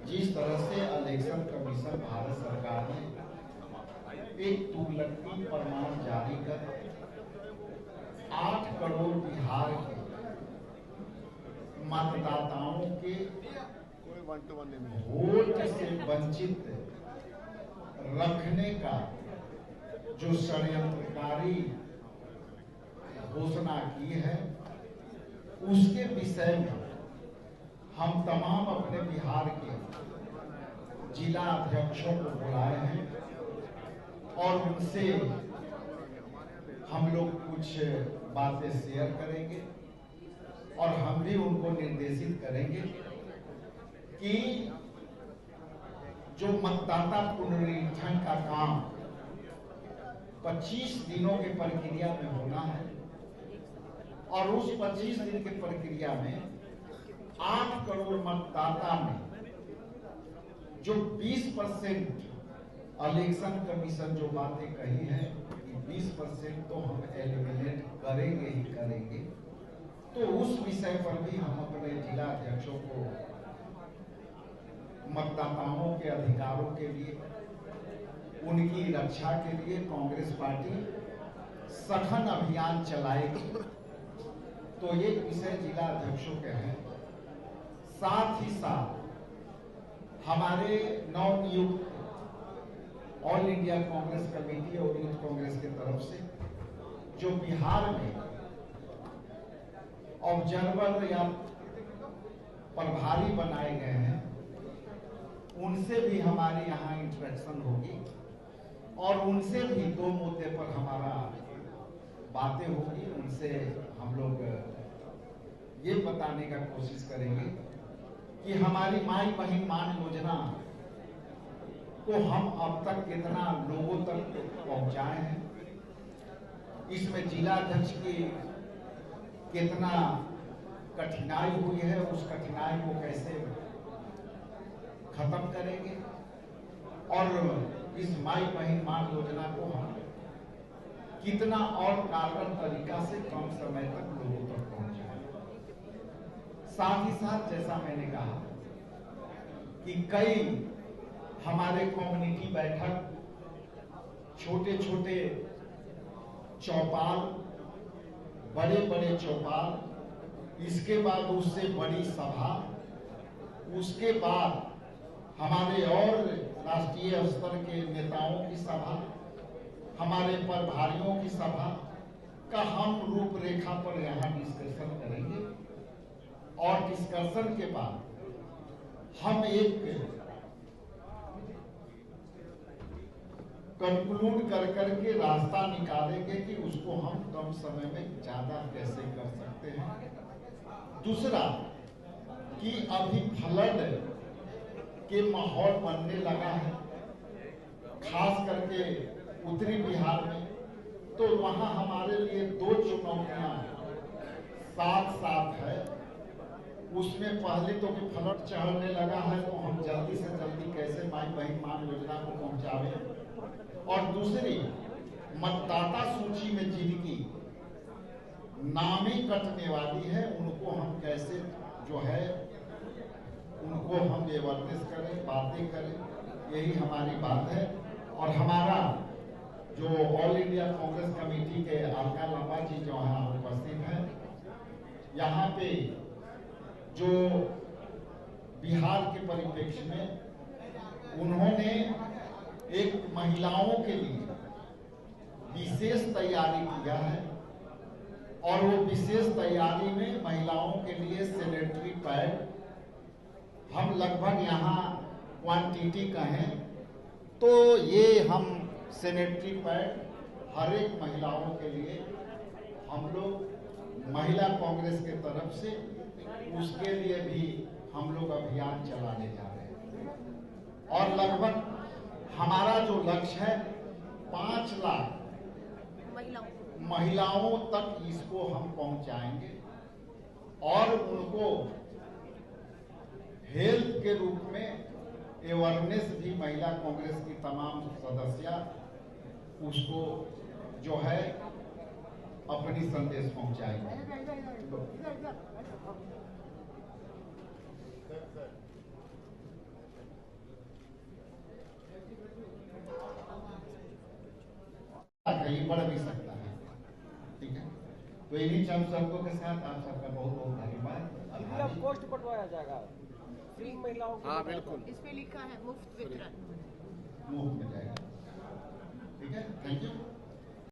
जिस तरह से इलेक्शन कमीशन भारत सरकार ने एक तुगलकी प्रमाण जारी कर 8 करोड़ बिहार के मतदाताओं के वोट से वंचित रखने का जो षड्यंत्रकारी घोषणा की है, उसके विषय में हम तमाम अपने बिहार के जिला अध्यक्षों को बुलाए हैं और उनसे हम लोग कुछ बातें शेयर करेंगे और हम भी उनको निर्देशित करेंगे कि जो मतदाता पुनरीक्षण का काम 25 दिनों के प्रक्रिया में होना है और उस 25 दिन के प्रक्रिया में 8 करोड़ मतदाता में जो 20% इलेक्शन कमीशन जो बातें कही है कि 20% तो हम एलिमिनेट करेंगे ही करेंगे, तो उस विषय पर भी हम अपने जिला अध्यक्षों को मतदाताओं के अधिकारों के लिए, उनकी रक्षा के लिए कांग्रेस पार्टी सघन अभियान चलाएगी। तो ये विषय जिला अध्यक्षों के हैं। साथ ही साथ हमारे नवनियुक्त ऑल इंडिया कांग्रेस कमेटी और यूथ कांग्रेस की तरफ से जो बिहार में ऑब्जर्वर या प्रभारी बनाए गए हैं, उनसे भी हमारे यहाँ इंटरेक्शन होगी और उनसे भी 2 मुद्दे पर हमारा बातें होगी। उनसे हम लोग ये बताने का कोशिश करेंगे कि हमारी माई बहन मान योजना को हम अब तक कितना लोगों तक पहुंचाए हैं, इसमें जिला अध्यक्ष की कितना कठिनाई हुई है, उस कठिनाई को कैसे खत्म करेंगे और इस माई बहन मान योजना को हम कितना और कारगर तरीका से कम समय तक लोगों तक पहुंचाएं। साथ ही साथ जैसा मैंने कहा कि कई हमारे कम्युनिटी बैठक, छोटे छोटे चौपाल, बड़े बड़े चौपाल, इसके बाद उससे बड़ी सभा, उसके बाद हमारे और राष्ट्रीय स्तर के नेताओं की सभा, हमारे प्रभारियों की सभा का हम रूपरेखा पर यहाँ डिस्कशन करेंगे और डिस्कशन के बाद हम एक कंक्लूड कर करके रास्ता निकालेंगे कि उसको हम कम समय में ज्यादा कैसे कर सकते हैं। दूसरा कि अभी फ्लड के माहौल बनने लगा है, खास करके उत्तरी बिहार में, तो वहां हमारे लिए 2 चुनौतियां साथ साथ है। उसमें पहले तो कि फ्लड चढ़ने लगा है तो हम जल्दी से जल्दी कैसे माई बहन मान योजना को पहुंचावे, और दूसरी मतदाता सूची में जिनकी नामी कटने वाली है उनको हम कैसे जो है उनको हम अवेयरनेस करें, बातें करें, यही हमारी बात है। और हमारा जो ऑल इंडिया कांग्रेस कमेटी के अलका लांबा जी जो यहाँ उपस्थित हैं, यहाँ पे जो बिहार के परिप्रेक्ष्य में उन्होंने एक महिलाओं के लिए विशेष तैयारी किया है और वो विशेष तैयारी में महिलाओं के लिए सैनिटरी पैड हम लगभग यहाँ क्वांटिटी कहें तो ये हम सैनिटरी पैड हर एक महिलाओं के लिए हम लोग महिला कांग्रेस के तरफ से उसके लिए भी हम लोग अभियान चलाने जा रहे हैं और लगभग हमारा जो लक्ष्य है 5 लाख महिलाओं तक इसको हम पहुंचाएंगे और उनको हेल्थ के रूप में अवेयरनेस भी महिला कांग्रेस की तमाम सदस्य उसको जो है अपनी संदेश पहुंचाएंगे। ये बढ़ भी सकता है। ठीक है, तो इन्हीं चंद शब्दों के साथ आप सबका बहुत बहुत धन्यवाद। पोस्ट बंटवाया जाएगा फ्री महिलाओं को। हाँ बिल्कुल, इसमें लिखा है मुफ्त वितरण। मुफ्त में जाएगा। ठीक है, थैंक यू।